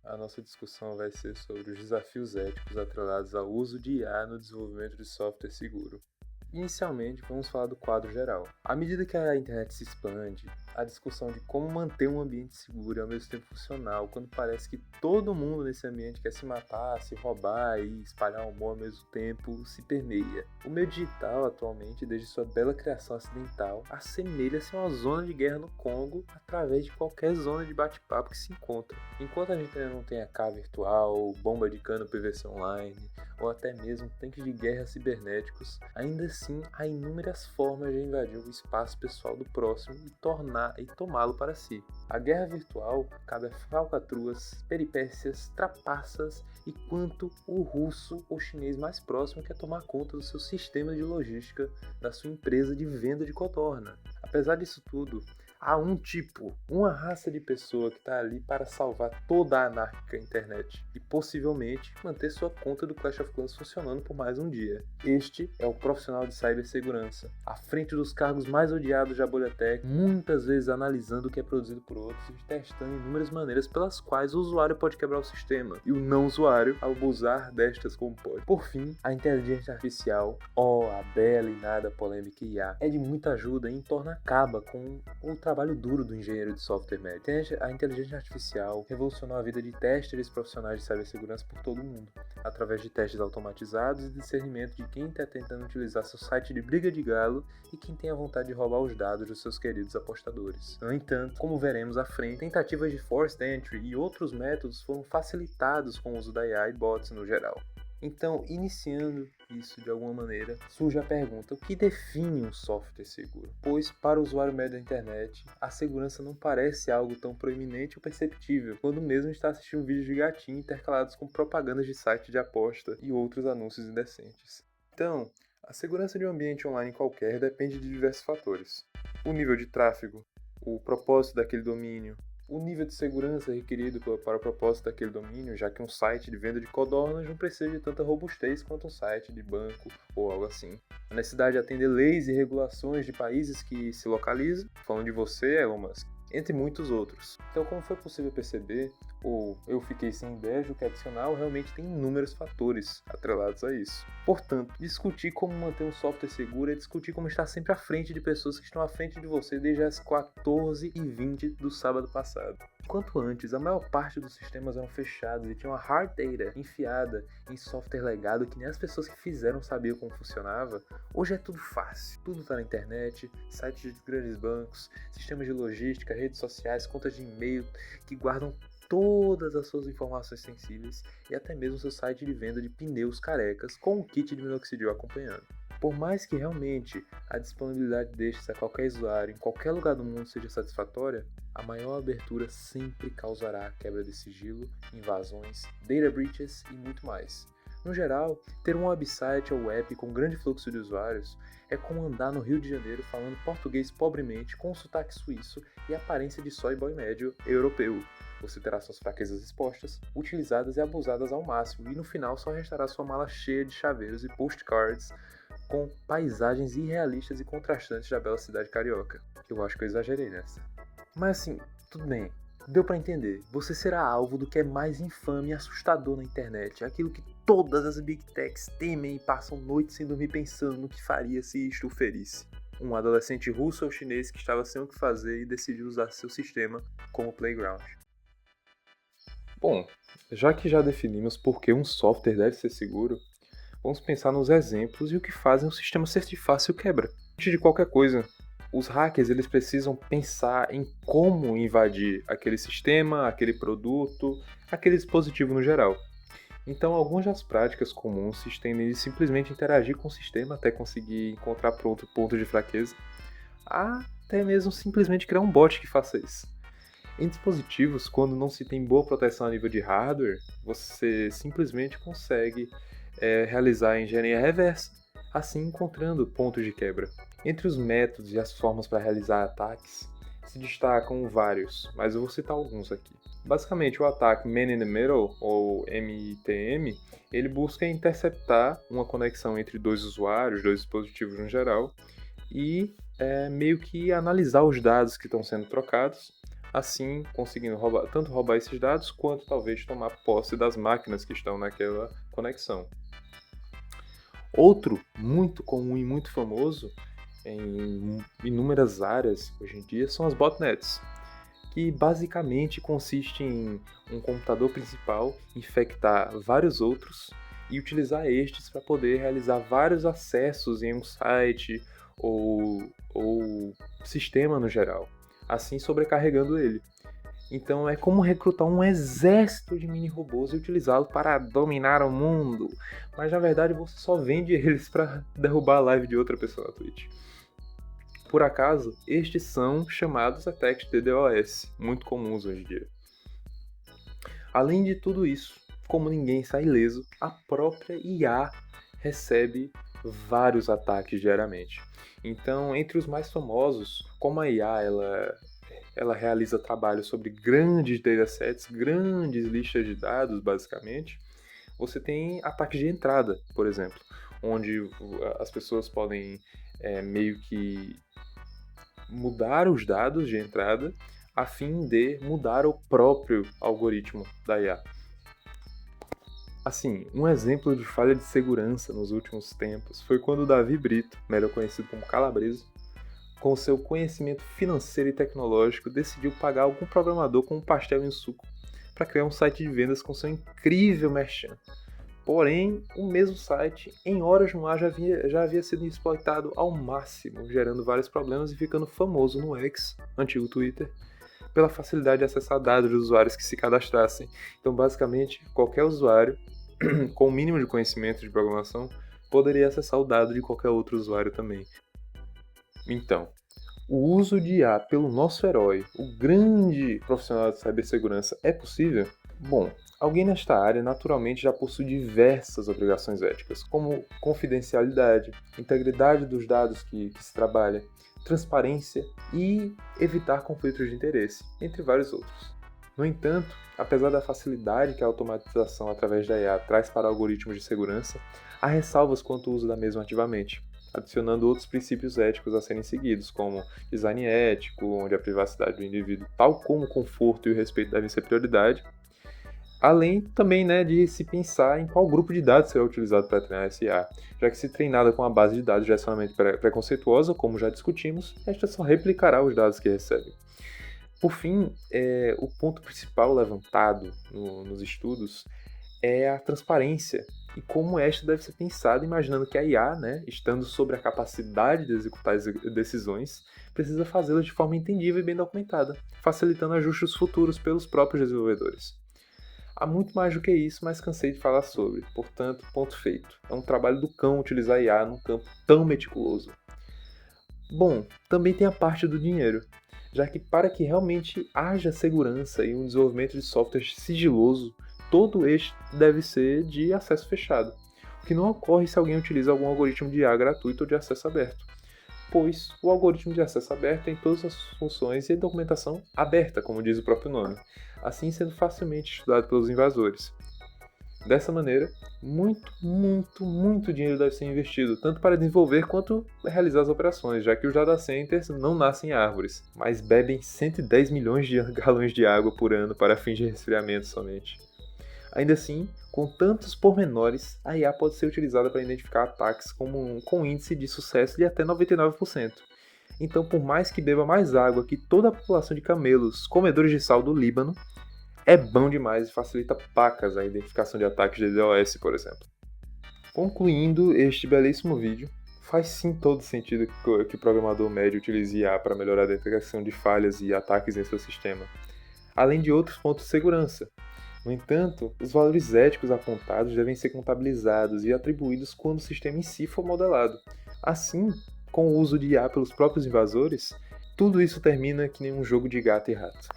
A nossa discussão vai ser sobre os desafios éticos atrelados ao uso de IA no desenvolvimento de software seguro. Inicialmente, vamos falar do quadro geral. À medida que a internet se expande, a discussão de como manter um ambiente seguro e ao mesmo tempo funcional, quando parece que todo mundo nesse ambiente quer se matar, se roubar e espalhar humor ao mesmo tempo, se permeia. O meio digital, atualmente, desde sua bela criação acidental, assemelha-se a uma zona de guerra no Congo através de qualquer zona de bate-papo que se encontra. Enquanto a gente ainda não tem AK virtual, bomba de cano PVC online, ou até mesmo tanques de guerra cibernéticos, ainda assim há inúmeras formas de invadir o espaço pessoal do próximo e tomá-lo para si. A guerra virtual cabe a falcatruas, peripécias, trapaças e quanto o russo ou chinês mais próximo quer tomar conta do seu sistema de logística da sua empresa de venda de codorna. Apesar disso tudo, há uma raça de pessoa que está ali para salvar toda a anárquica internet e possivelmente manter sua conta do Clash of Clans funcionando por mais um dia. Este é o profissional de cibersegurança, à frente dos cargos mais odiados da bolha tech, muitas vezes analisando o que é produzido por outros e testando inúmeras maneiras pelas quais o usuário pode quebrar o sistema e o não usuário abusar destas como pode. Por fim, a inteligência artificial, a bela e nada polêmica IA, é de muita ajuda e acaba com o trabalho duro do engenheiro de software médio. A inteligência artificial revolucionou a vida de testers profissionais de cibersegurança por todo o mundo, através de testes automatizados e discernimento de quem está tentando utilizar seu site de briga de galo e quem tem a vontade de roubar os dados dos seus queridos apostadores. No entanto, como veremos à frente, tentativas de forced entry e outros métodos foram facilitados com o uso da IA e bots no geral. Então, iniciando isso de alguma maneira, surge a pergunta: o que define um software seguro? Pois, para o usuário médio da internet, a segurança não parece algo tão proeminente ou perceptível, quando mesmo está assistindo vídeos de gatinho intercalados com propagandas de site de aposta e outros anúncios indecentes. Então, a segurança de um ambiente online qualquer depende de diversos fatores: o nível de tráfego, o propósito daquele domínio, o nível de segurança requerido para o propósito daquele domínio, já que um site de venda de codornas não precisa de tanta robustez quanto um site de banco ou algo assim. A necessidade de atender leis e regulações de países que se localizam, falando de você, Elon Musk, entre muitos outros. Então, como foi possível perceber, ou eu fiquei sem ideia do que adicional, realmente tem inúmeros fatores atrelados a isso. Portanto, discutir como manter um software seguro é discutir como estar sempre à frente de pessoas que estão à frente de você desde as 14h20 do sábado passado. Quanto antes, a maior parte dos sistemas eram fechados e tinham a hard data enfiada em software legado que nem as pessoas que fizeram sabiam como funcionava. Hoje é tudo fácil, tudo está na internet, sites de grandes bancos, sistemas de logística, redes sociais, contas de e-mail que guardam todas as suas informações sensíveis e até mesmo seu site de venda de pneus carecas com um kit de minoxidil acompanhando. Por mais que realmente a disponibilidade destes a qualquer usuário em qualquer lugar do mundo seja satisfatória, a maior abertura sempre causará quebra de sigilo, invasões, data breaches e muito mais. No geral, ter um website ou app com grande fluxo de usuários é como andar no Rio de Janeiro falando português pobremente com sotaque suíço e aparência de soy boy médio europeu. Você terá suas fraquezas expostas, utilizadas e abusadas ao máximo, e no final só restará sua mala cheia de chaveiros e postcards com paisagens irrealistas e contrastantes da bela cidade carioca. Eu acho que eu exagerei nessa. Mas assim, tudo bem. Deu pra entender. Você será alvo do que é mais infame e assustador na internet. Aquilo que todas as Big Techs temem e passam noites sem dormir pensando no que faria se isto o ferisse. Um adolescente russo ou chinês que estava sem o que fazer e decidiu usar seu sistema como playground. Bom, já que já definimos por que um software deve ser seguro, vamos pensar nos exemplos e o que fazem o sistema ser de fácil quebra. Antes de qualquer coisa, os hackers eles precisam pensar em como invadir aquele sistema, aquele produto, aquele dispositivo no geral. Então, algumas das práticas comuns se estendem de simplesmente interagir com o sistema até conseguir encontrar ponto de fraqueza, até mesmo simplesmente criar um bot que faça isso. Em dispositivos, quando não se tem boa proteção a nível de hardware, você simplesmente consegue realizar a engenharia reversa, assim encontrando pontos de quebra. Entre os métodos e as formas para realizar ataques, se destacam vários, mas eu vou citar alguns aqui. Basicamente, o ataque Man in the Middle, ou MITM, ele busca interceptar uma conexão entre dois usuários, dois dispositivos no geral, e meio que analisar os dados que estão sendo trocados assim conseguindo tanto roubar esses dados, quanto talvez tomar posse das máquinas que estão naquela conexão. Outro muito comum e muito famoso em inúmeras áreas hoje em dia são as botnets, que basicamente consiste em um computador principal infectar vários outros e utilizar estes para poder realizar vários acessos em um site ou sistema no geral, assim sobrecarregando ele. Então é como recrutar um exército de mini-robôs e utilizá-lo para dominar o mundo, mas na verdade você só vende eles para derrubar a live de outra pessoa na Twitch. Por acaso, estes são chamados attacks DDoS, muito comuns hoje em dia. Além de tudo isso, como ninguém sai ileso, a própria IA recebe vários ataques diariamente. Então, entre os mais famosos, como a IA ela realiza trabalho sobre grandes datasets, grandes listas de dados, basicamente, você tem ataques de entrada, por exemplo, onde as pessoas podem meio que mudar os dados de entrada a fim de mudar o próprio algoritmo da IA. Assim, um exemplo de falha de segurança nos últimos tempos foi quando o Davi Brito, melhor conhecido como Calabresa, com seu conhecimento financeiro e tecnológico, decidiu pagar algum programador com um pastel em suco para criar um site de vendas com seu incrível merchan. Porém, o mesmo site, em horas no ar, já havia sido exploitado ao máximo, gerando vários problemas e ficando famoso no X, antigo Twitter, pela facilidade de acessar dados de usuários que se cadastrassem. Então, basicamente, qualquer usuário com o mínimo de conhecimento de programação poderia acessar o dado de qualquer outro usuário também. Então, o uso de IA pelo nosso herói, o grande profissional de cibersegurança, é possível? Bom, alguém nesta área naturalmente já possui diversas obrigações éticas, como confidencialidade, integridade dos dados que se trabalha, transparência e evitar conflitos de interesse, entre vários outros. No entanto, apesar da facilidade que a automatização através da IA traz para algoritmos de segurança, há ressalvas quanto ao uso da mesma ativamente, adicionando outros princípios éticos a serem seguidos, como design ético, onde a privacidade do indivíduo, tal como o conforto e o respeito devem ser prioridade, além também de se pensar em qual grupo de dados será utilizado para treinar essa IA, já que se treinada com a base de dados já extremamente preconceituosa, como já discutimos, esta só replicará os dados que recebe. Por fim, o ponto principal levantado nos estudos é a transparência e como esta deve ser pensada, imaginando que a IA, estando sobre a capacidade de executar as decisões, precisa fazê-las de forma entendível e bem documentada, facilitando ajustes futuros pelos próprios desenvolvedores. Há muito mais do que isso, mas cansei de falar sobre, portanto, ponto feito. É um trabalho do cão utilizar a IA num campo tão meticuloso. Bom, também tem a parte do dinheiro, já que para que realmente haja segurança e um desenvolvimento de software sigiloso, todo este deve ser de acesso fechado, o que não ocorre se alguém utiliza algum algoritmo de IA gratuito ou de acesso aberto, pois o algoritmo de acesso aberto tem todas as funções e documentação aberta, como diz o próprio nome, assim sendo facilmente estudado pelos invasores. Dessa maneira, muito dinheiro deve ser investido, tanto para desenvolver quanto realizar as operações, já que os data centers não nascem em árvores, mas bebem 110 milhões de galões de água por ano para fins de resfriamento somente. Ainda assim, com tantos pormenores, a IA pode ser utilizada para identificar ataques com índice de sucesso de até 99%. Então, por mais que beba mais água que toda a população de camelos comedores de sal do Líbano, é bom demais e facilita pacas a identificação de ataques de DDoS, por exemplo. Concluindo este belíssimo vídeo, faz sim todo sentido que o programador médio utilize IA para melhorar a detecção de falhas e ataques em seu sistema, além de outros pontos de segurança. No entanto, os valores éticos apontados devem ser contabilizados e atribuídos quando o sistema em si for modelado. Assim, com o uso de IA pelos próprios invasores, tudo isso termina que nem um jogo de gato e rato.